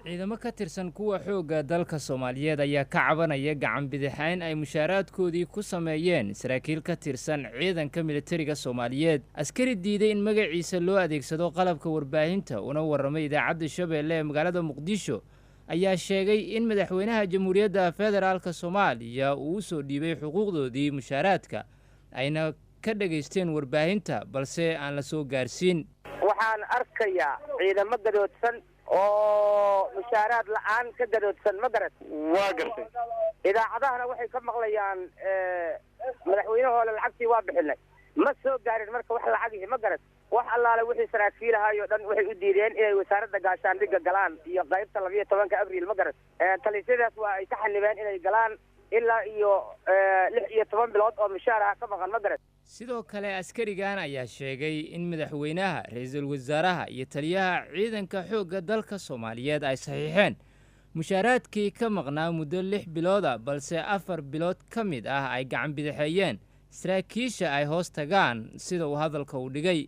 ciidamo ka tirsan kuwa xoogga dalka Soomaaliyeed ayaa ka cabanaya gacan bidixayn ay mushaaraadkoodii ku sameeyeen saraakiil ka tirsan ciidanka militariga Soomaaliyeed. Askari diiday in magaciisa loo adeegsado qalabka warbaahinta una waramay idaacadda Shabeelle ee magaalada Muqdisho ayaa sheegay in madaxweynaha Jamhuuriyadda Federaalka Soomaaliya uu soo dhiibay xuquuqdoodii mushaaraadka ayna ka dhageysteen warbaahinta balse aan la soo gaarsiin. waxaan arkayaa ciidamo gadoodsan oo mushaaraad la'aan ka gadoodsan ma garat waa gartay idaacadahana waxay ka maqlayaan madaxweynahooda lacagtii waa bixinay ma soo gaarin marka wax lacagii ma garat wax allaale wixii saraakiilahayo dhan waxay u diideen inay wasaaradda gaashaandhigga galaan iyo qaybta 12 abriil ma garat talisyadaas waa ay ka xanibeen inay galaan ilaa iyo 16 bilood oo mushaaraha ka maqan ma garat sidoo kale askarigan ayaa sheegay in madaxweynaha ra'iisul wasaaraha iyo taliyaha ciidanka xoogga dalka Soomaaliyeed ay saxiixeen mushaaraadkii ka maqnaa muddo 6 bilood balse 4 bilood ka mid ah ay gacan bidixeeyeen saraakiisha ay hoos tagaan sida uu hadalka u dhigay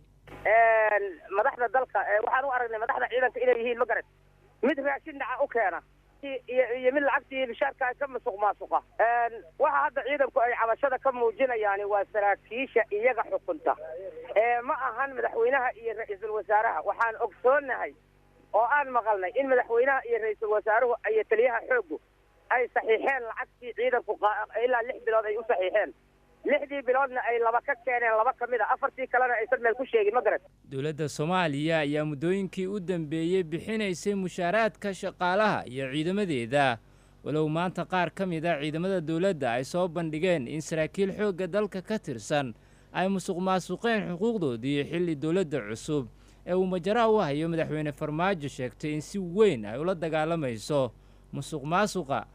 madaxda dalka waxaan u aragnay madaxda ciidanka inay yihiin ma garat mid raashin dhaca u keena iyo mid lacagtii bishaarka ka masuqmaasuqa waxa hadda ciidanku ay cabashada ka muujinayaan waa saraakiisha iyaga xukunta ma ahan madaxweynaha iyo ra'iisul wasaaraha waxaan ogsoonahay oo aan maqalnay in madaxweynaha iyo ra'iisul wasaaruhu ay taliyaha xooggu ay saxiixeen lacagtii ciidanku ilaa 6 bilood ay u saxiixeen 6 biloodna ay laba ka keeneen laba kamid ah afartii kalena aysan meel ku sheegin ma garat dowladda Soomaaliya ayaa muddooyinkii u dambeeyay bixinaysay mushaaraadka shaqaalaha iyo ciidamadeeda walow maanta qaar ka mid ah ciidamada dowladda ay soo bandhigeen in saraakiil xoogga dalka ka tirsan ay musuqmaasuqeen xuquuqdoodii xilli dowladda cusub ee uu majaraha u hayo madaxweyne Farmaajo sheegtay in si weyn ay ula dagaalamayso musuqmaasuqa